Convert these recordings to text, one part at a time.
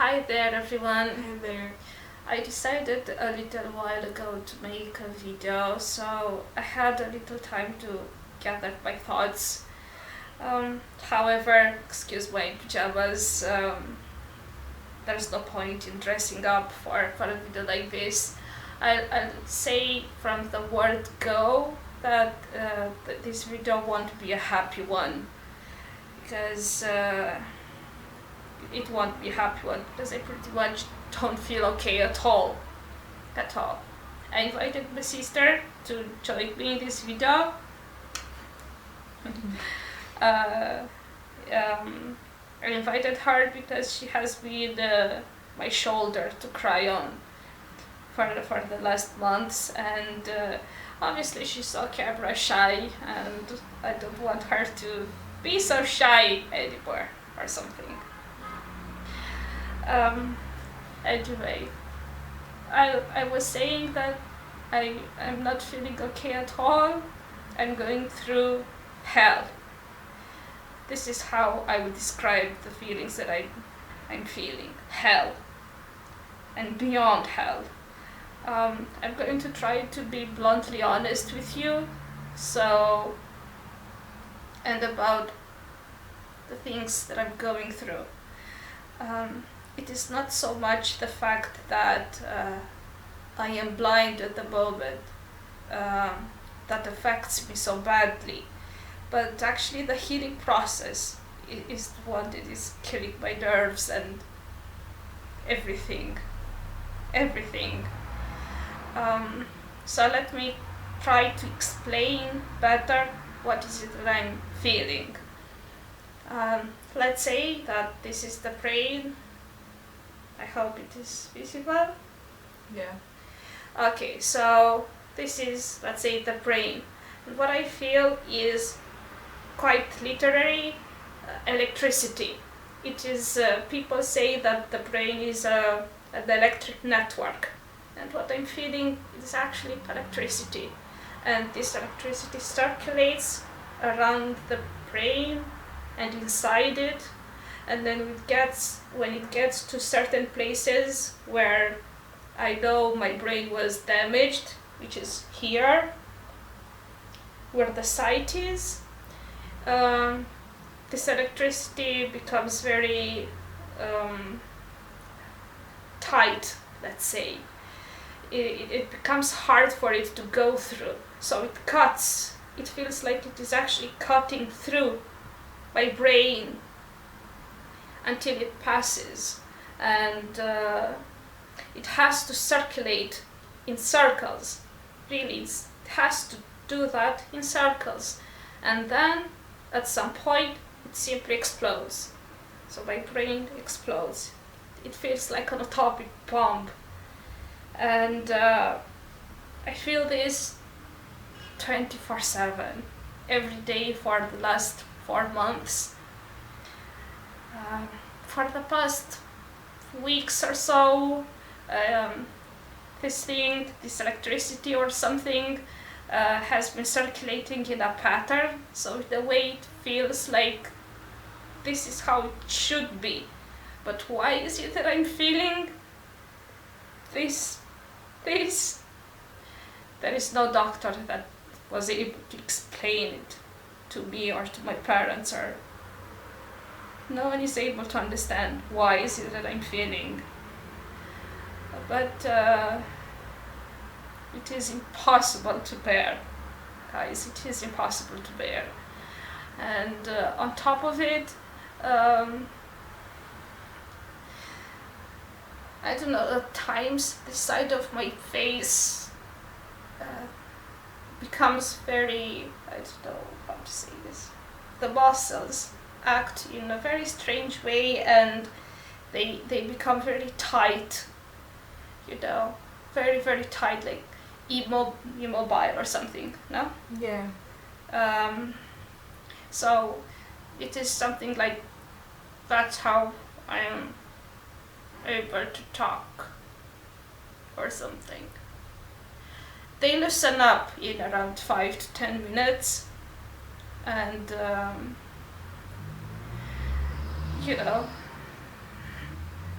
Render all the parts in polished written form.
Hi there everyone. Hi there. I decided a little while ago to make a video, so I had a little time to gather my thoughts. However, excuse my pajamas, there's no point in dressing up for a video like this. I'll say from the word go that this video won't be a happy one, because it won't be a happy one, because I pretty much don't feel okay at all. I invited my sister to join me in this video. I invited her because she has been my shoulder to cry on for the last months, and obviously she's so camera shy, and I don't want her to be so shy anymore or something. Anyway, I was saying that I'm not feeling okay at all. I'm going through hell. This is how I would describe the feelings that I'm feeling. Hell. And beyond hell. I'm going to try to be bluntly honest with you. And about the things that I'm going through. It is not so much the fact that I am blind at the moment that affects me so badly, but actually the healing process is the one that is killing my nerves and everything. So let me try to explain better what is it that I'm feeling. Let's say that this is the brain. I hope it is visible. Yeah. Okay, so this is, let's say, the brain. And what I feel is quite literally electricity. It is, people say that the brain is an electric network. And what I'm feeling is actually electricity. And this electricity circulates around the brain and inside it. And then when it gets to certain places where I know my brain was damaged, which is here, where the site is, this electricity becomes very tight, let's say. It becomes hard for it to go through, so it cuts. It feels like it is actually cutting through my brain until it passes, and it has to circulate in circles. Really, it has to do that in circles, and then at some point it simply explodes. So my brain explodes. It feels like an atomic bomb, and I feel this 24/7 every day for the last 4 months. For the past weeks or so, this electricity or something has been circulating in a pattern, so the way it feels like this is how it should be. But why is it that I'm feeling this? There is no doctor that was able to explain it to me or to my parents, or no one is able to understand why is it that I'm feeling. But it is impossible to bear, guys. It is impossible to bear. And on top of it, I don't know, at times the side of my face becomes very, I don't know how to say this. The muscles act in a very strange way, and they become very tight, very, very tight, like immobile or something, no? Yeah. So it is something like that's how I am able to talk or something. They loosen up in around 5 to 10 minutes, and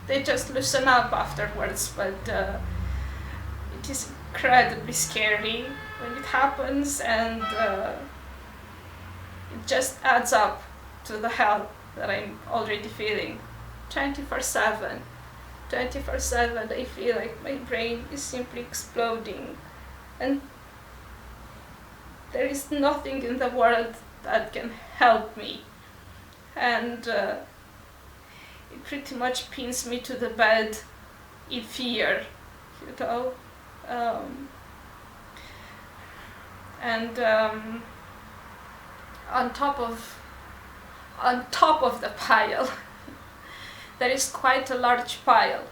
they just loosen up afterwards, but it is incredibly scary when it happens, and it just adds up to the hell that I'm already feeling 24/7. 24/7 I feel like my brain is simply exploding, and there is nothing in the world that can help me, and it pretty much pins me to the bed in fear, you know. And on top of the pile there is quite a large pile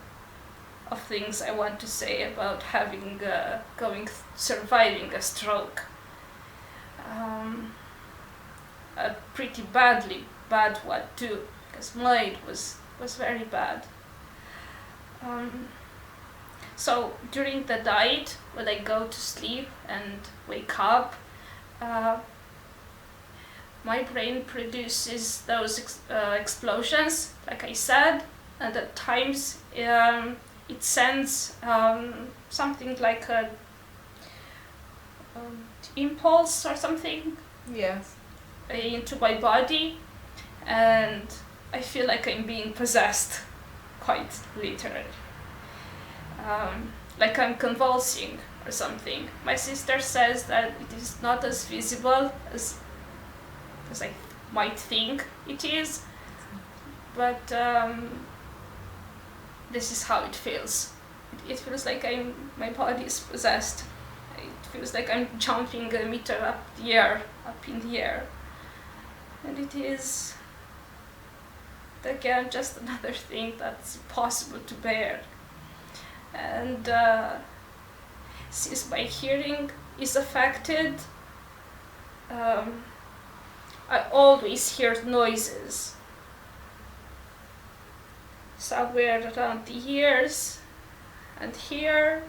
of things I want to say about surviving a stroke. A pretty bad one too, because mine was very bad. So during the night, when I go to sleep and wake up, my brain produces those explosions, like I said, and at times it sends something like a impulse or something. Yes. Into my body, and I feel like I'm being possessed, quite literally. Like I'm convulsing or something. My sister says that it is not as visible as I might think it is, but this is how it feels. It feels like my body is possessed. It feels like I'm jumping a meter up in the air. And it is, again, just another thing that's impossible to bear. And since my hearing is affected, I always hear noises somewhere around the ears, and here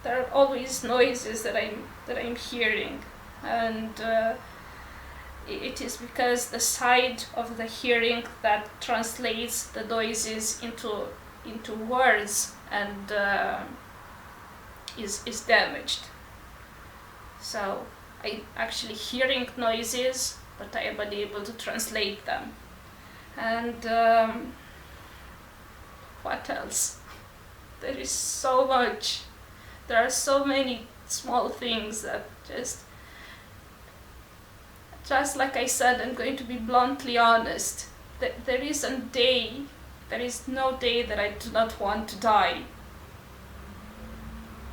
there are always noises that I'm hearing, and it is because the side of the hearing that translates the noises into words and is damaged. So I'm actually hearing noises, but I am unable to translate them. And what else? There is so much. There are so many small things that just like I said, I'm going to be bluntly honest. There is no day that I do not want to die.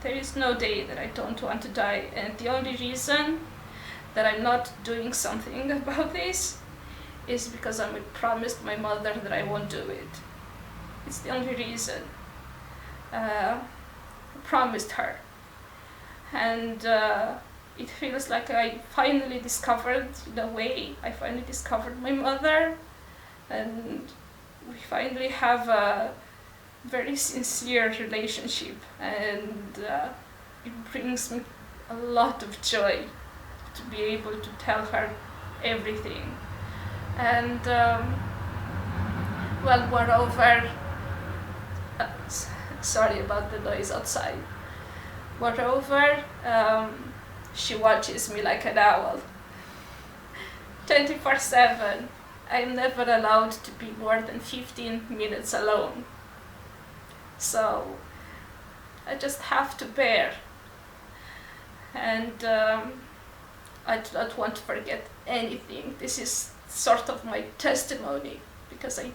There is no day that I don't want to die, and the only reason that I'm not doing something about this is because I promised my mother that I won't do it. It's the only reason. I promised her, and it feels like I finally discovered, in a way, my mother, and we finally have a very sincere relationship, and it brings me a lot of joy to be able to tell her everything. And moreover, sorry about the noise outside. Moreover, she watches me like an owl. 24/7. I'm never allowed to be more than 15 minutes alone. So I just have to bear. And I do not want to forget anything. This is sort of my testimony, because I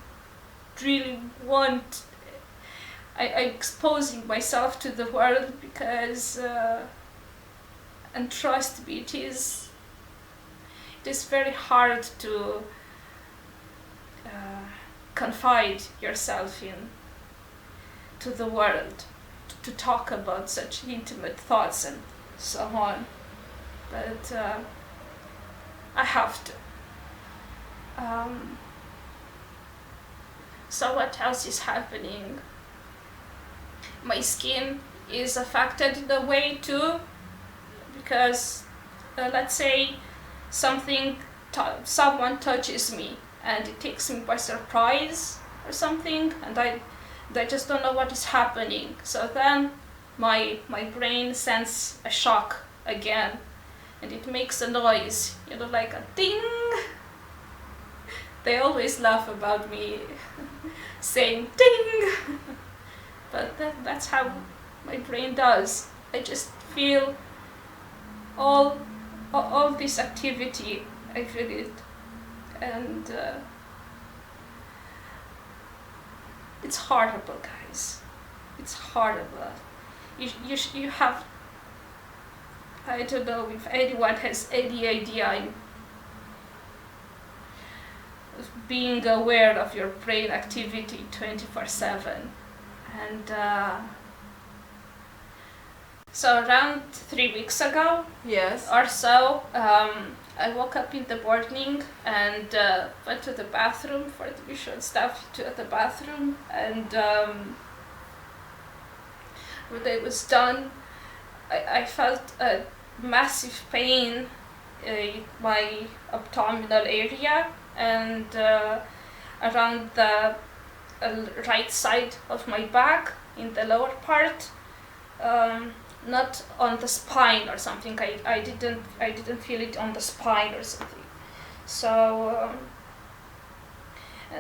really want, I'm exposing myself to the world because, and trust me, it is very hard to confide yourself to the world, to talk about such intimate thoughts and so on. But I have to. So what else is happening? My skin is affected in a way too, because let's say someone touches me and it takes me by surprise or something, and I just don't know what is happening. So then my brain sends a shock again, and it makes a noise, like a ding. They always laugh about me saying ding, but that's how my brain does. I just feel all this activity. I feel it, and it's horrible, guys. It's horrible. You have, I don't know if anyone has any idea of being aware of your brain activity 24/7. And so around 3 weeks ago, Yes. or so, I woke up in the morning and went to the bathroom for the usual stuff, to the bathroom, and when I was done, I felt a massive pain in my abdominal area and around the right side of my back in the lower part, not on the spine or something. I didn't feel it on the spine or something. So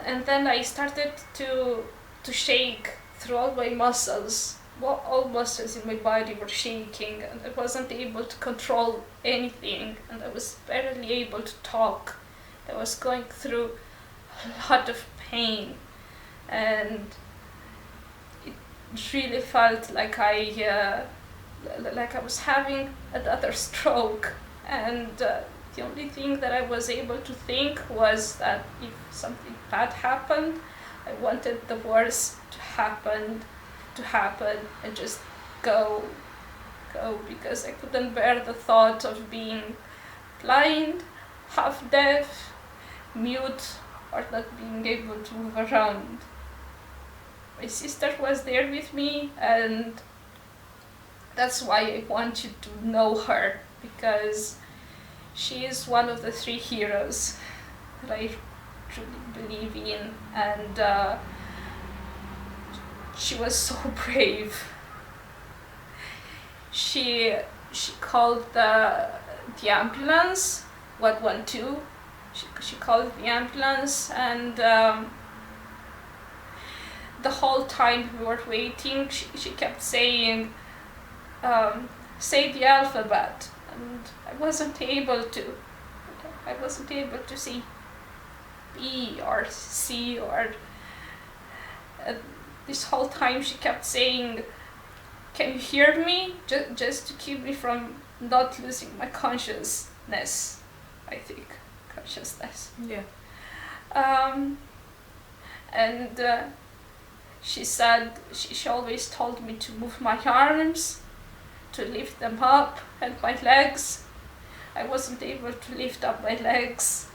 and then I started to shake through all my muscles. Well, all muscles in my body were shaking, and I wasn't able to control anything, and I was barely able to talk. I was going through a lot of pain, and it really felt like I was having another stroke. And the only thing that I was able to think was that if something bad happened, I wanted the worst to happen and just go, because I couldn't bear the thought of being blind, half deaf, mute, or not being able to move around. My sister was there with me, and that's why I want you to know her, because she is one of the 3 heroes that I truly believe in, and she was so brave. She called the ambulance, 112. She called the ambulance, and the whole time we were waiting, she kept saying, say the alphabet, and I wasn't able to. I wasn't able to say B or C or. This whole time she kept saying, "Can you hear me?" Just to keep me from not losing my consciousness. I think consciousness. Yeah. And she said she always told me to move my arms, to lift them up, and my legs. I wasn't able to lift up my legs.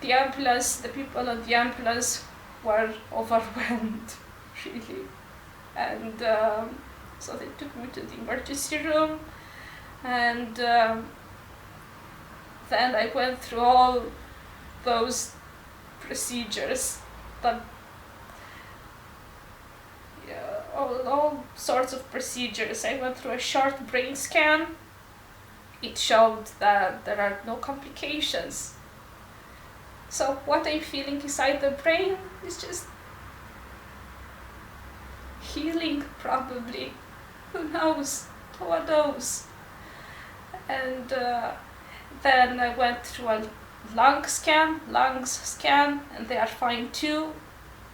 The ambulance, the people on the ambulance were overwhelmed, really. And so they took me to the emergency room, and then I went through all those procedures, all sorts of procedures. I went through a short brain scan. It showed that there are no complications. So what I'm feeling inside the brain is just healing, probably. Who knows? No one knows. And then I went through a lungs scan, and they are fine too.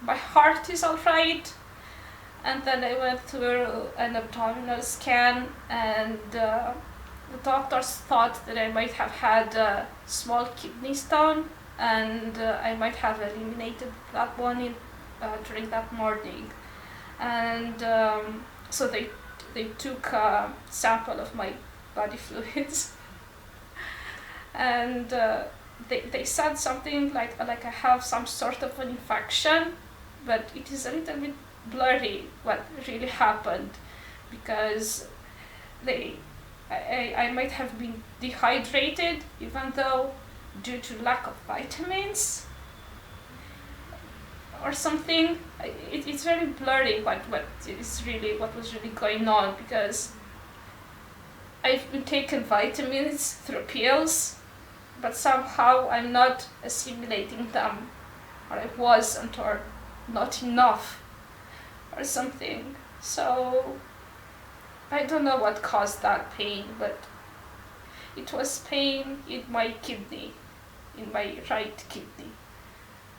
My heart is all right. And then I went through an abdominal scan, and the doctors thought that I might have had a small kidney stone, and I might have eliminated that one during that morning. And so they took a sample of my body fluids, and they said something like I have some sort of an infection, but it is a little bit blurry what really happened, because I might have been dehydrated, even though due to lack of vitamins. or something. It's very blurry what was really going on, because I've been taking vitamins through pills, but somehow I'm not assimilating them, or I wasn't, or not enough, or something. So I don't know what caused that pain, but it was pain in my kidney, in my right kidney.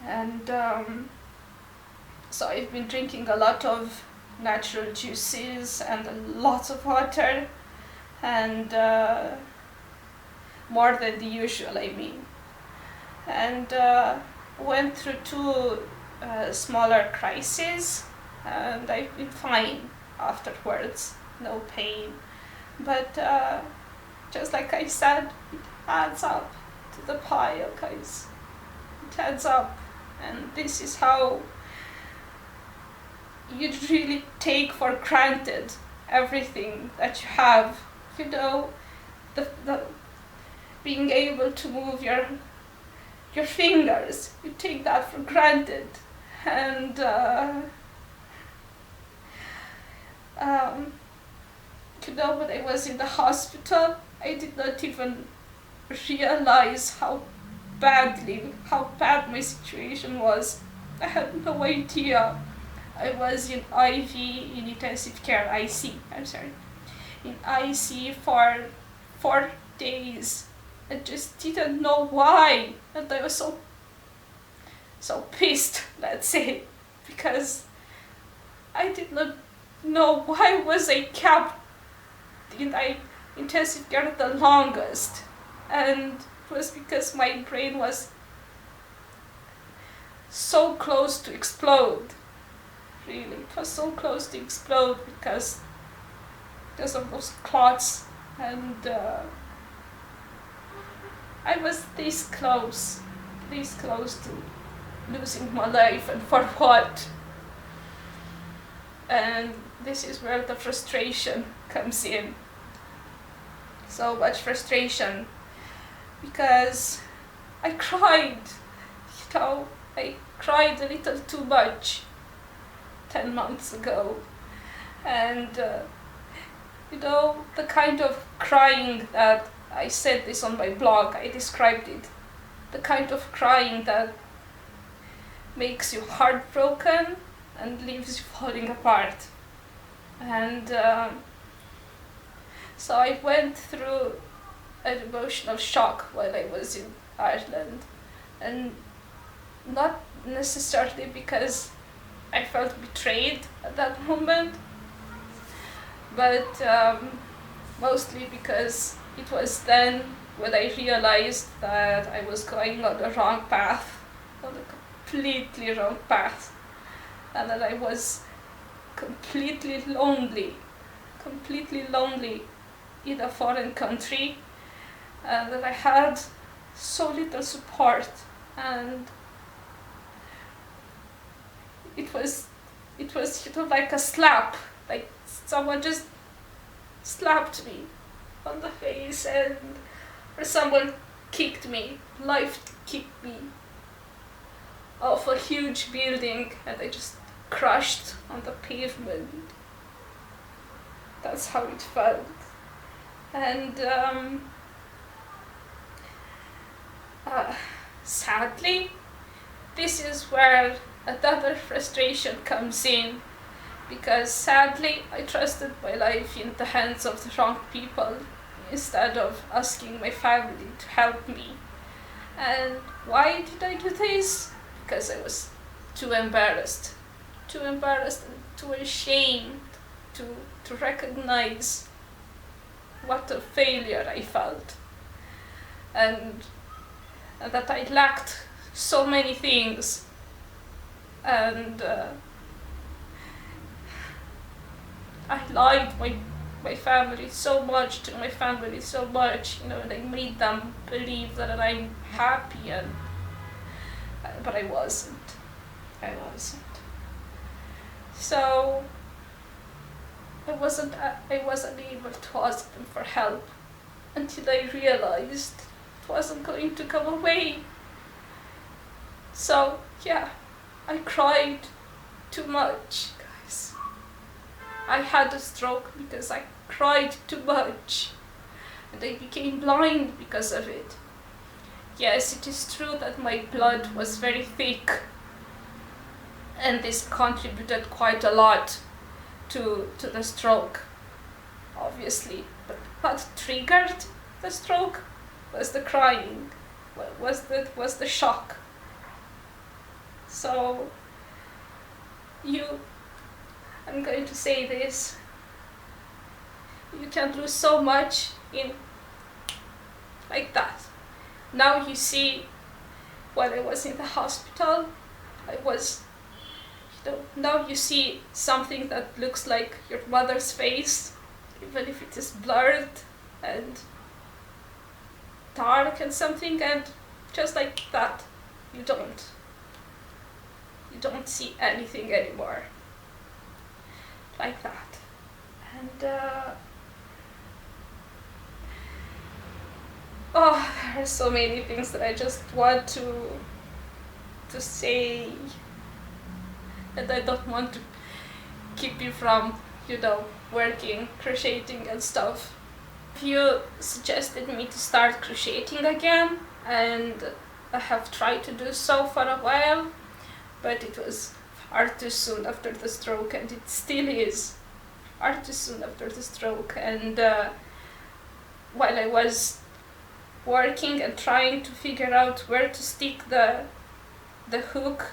And so I've been drinking a lot of natural juices and lots of water, and more than the usual, I mean. And went through two smaller crises, and I've been fine afterwards, no pain. But just like I said, it adds up to the pile, guys. It adds up, and this is how you really take for granted everything that you have. You know, the being able to move your fingers, you take that for granted. And you know, when I was in the hospital, I did not even realize how bad my situation was. I had no idea. I was in IV, in intensive care, in IC for 4 days. I just didn't know why, and I was so pissed, let's say, because I did not know why was I kept in intensive care the longest. And it was because my brain was so close to explode. Really, it was so close to explode because of those clots, and I was this close to losing my life, and for what? And this is where the frustration comes in. So much frustration, because I cried, you know, I cried a little too much 10 months ago. And you know, the kind of crying that, I said this on my blog, I described it, the kind of crying that makes you heartbroken and leaves you falling apart. And so I went through an emotional shock while I was in Ireland, and not necessarily because I felt betrayed at that moment, but mostly because it was then when I realized that I was going on the wrong path, on a completely wrong path, and that I was completely lonely in a foreign country, and that I had so little support. And it was you know, like a slap, like someone just slapped me on the face, or someone kicked me, life kicked me off a huge building, and I just crushed on the pavement. That's how it felt. And sadly, this is where another frustration comes in, because sadly I trusted my life in the hands of the wrong people instead of asking my family to help me. And why did I do this? Because I was too embarrassed and too ashamed to recognize what a failure I felt, and that I lacked so many things. And I lied my family so much, to my family so much, you know, and I made them believe that I'm happy, and but I wasn't. So I wasn't able to ask them for help until I realized it wasn't going to come away. So yeah, I cried too much, guys. I had a stroke because I cried too much, and I became blind because of it. Yes, it is true that my blood was very thick, and this contributed quite a lot to the stroke, obviously. But what triggered the stroke was the crying, was the shock. So I'm going to say this, you can lose so much in like that. Now you see, when I was in the hospital, now you see something that looks like your mother's face, even if it is blurred and dark and something, and just like that, you don't see anything anymore. Like that. And there are so many things that I just want to say, and I don't want to keep you from, working, crocheting and stuff. You suggested me to start crocheting again, and I have tried to do so for a while, but it was far too soon after the stroke, and it still is far too soon after the stroke. And while I was working and trying to figure out where to stick the hook,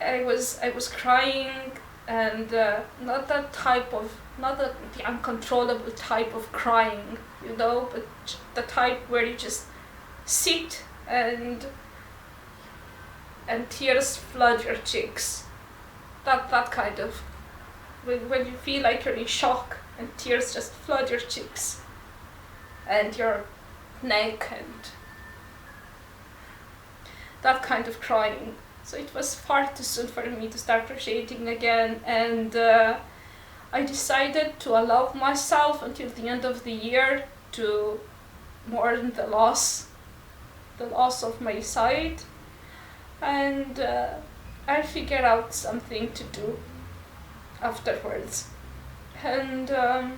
I was crying, and not the uncontrollable type of crying, but the type where you just sit and tears flood your cheeks. That kind of, when you feel like you're in shock and tears just flood your cheeks and your neck, and that kind of crying. So it was far too soon for me to start crocheting again, and I decided to allow myself until the end of the year to mourn the loss of my sight, and I'll figure out something to do afterwards. And I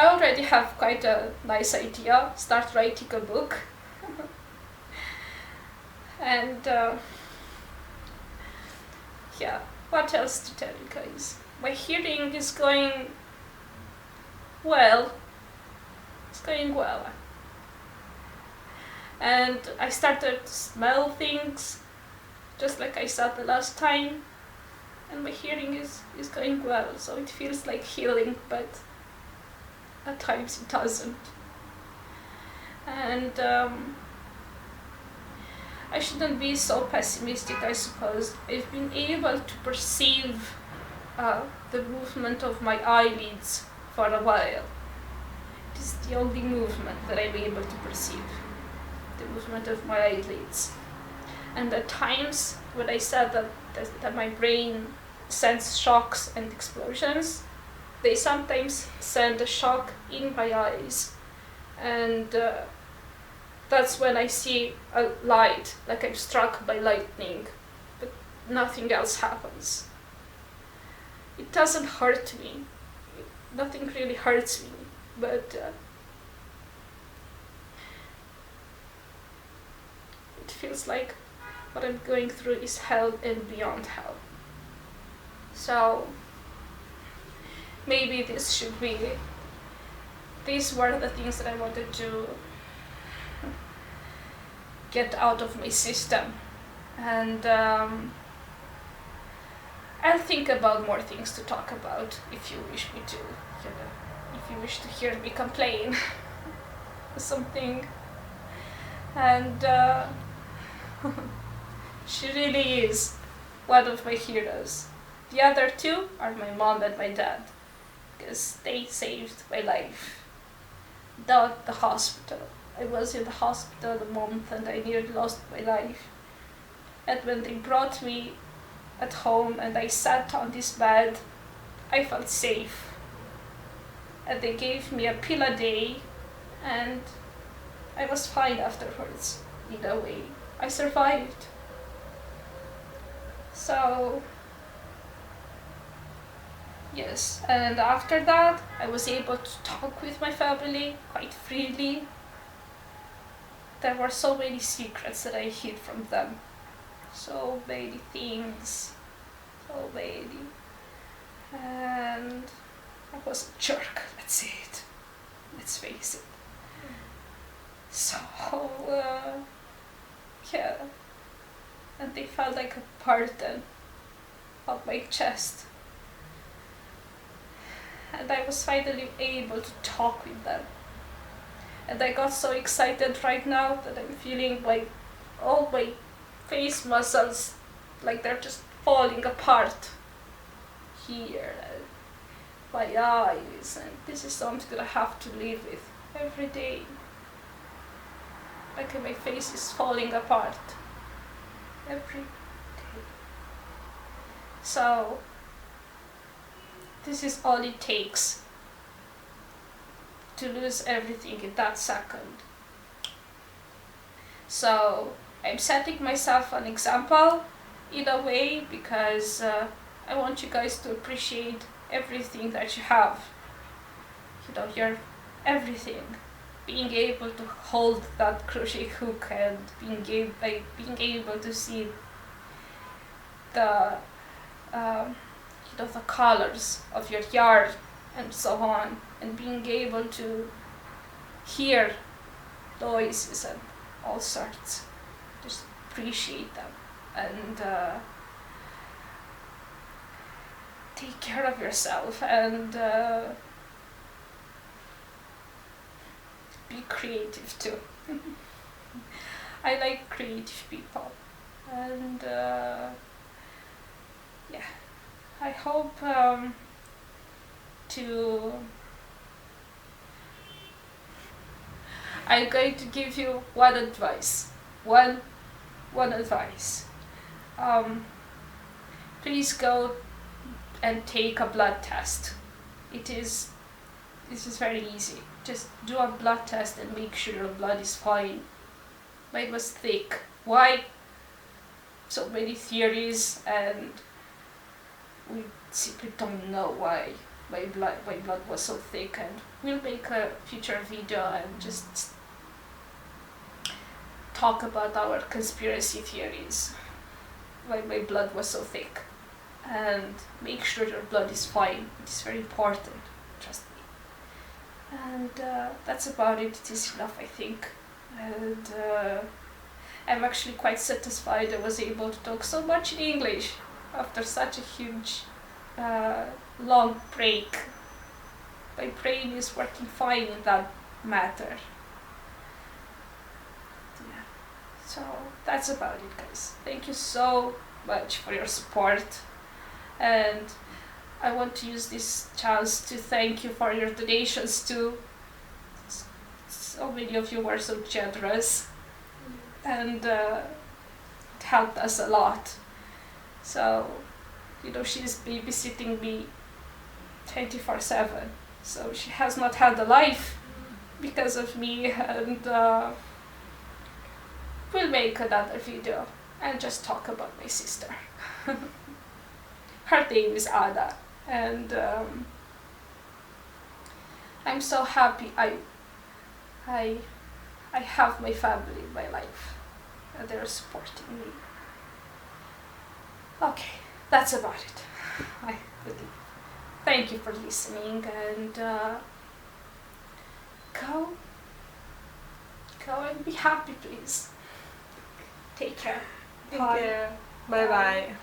already have quite a nice idea, start writing a book. And what else to tell you guys? My hearing is going well. It's going well. And I started to smell things, just like I said the last time. And my hearing is going well, so it feels like healing, but at times it doesn't. And I shouldn't be so pessimistic, I suppose. I've been able to perceive the movement of my eyelids for a while. It is the only movement that I'm able to perceive, the movement of my eyelids. And at times, when I said that my brain sends shocks and explosions, they sometimes send a shock in my eyes, and that's when I see a light, like I'm struck by lightning, but nothing else happens. It doesn't hurt me. Nothing really hurts me, but it feels like what I'm going through is hell and beyond hell. So maybe these were the things that I wanted to get out of my system, and I'll think about more things to talk about if you wish me to, if you wish to hear me complain or something. And she really is one of my heroes. The other two are my mom and my dad, because they saved my life. Not the hospital. I was in the hospital a month and I nearly lost my life. And when they brought me at home and I sat on this bed, I felt safe. And they gave me a pill a day, and I was fine afterwards, in a way. I survived. So yes, and after that I was able to talk with my family quite freely. There were so many secrets that I hid from them. So many things. So many. And I was a jerk, let's say it. Let's face it. So, yeah. And they felt like a burden on my chest. And I was finally able to talk with them. And I got so excited right now that I'm feeling like all my face muscles, like they're just falling apart here, and my eyes, and this is something that I have to live with every day. Like my face is falling apart every day. So this is all it takes to lose everything in that second. So I'm setting myself an example in a way, because I want you guys to appreciate everything that you have. You know, your everything. Being able to hold that crochet hook, and being able to see the the colors of your yarn and so on, and being able to hear noises and all sorts. Just appreciate them, and take care of yourself, and be creative too. I like creative people, and yeah, I hope I'm going to give you one advice. One advice. Please go and take a blood test. This is very easy. Just do a blood test and make sure your blood is fine. Mine was thick. Why? So many theories, and we simply don't know why my blood was so thick, and we'll make a future video and just talk about our conspiracy theories, why my blood was so thick. And make sure your blood is fine. It's very important, trust me. And that's about it. It is enough, I think. And I'm actually quite satisfied I was able to talk so much in English after such a huge long break. My brain is working fine in that matter. Yeah. So that's about it, guys. Thank you so much for your support, and I want to use this chance to thank you for your donations too. So many of you were so generous, and it helped us a lot. So, she's babysitting me 24/7, so she has not had a life because of me, and we'll make another video and just talk about my sister. Her name is Ada, and I'm so happy I have my family in my life, and they're supporting me. Okay, that's about it, I believe. Thank you for listening, and go and be happy, please. Take care. Thank you. Bye bye.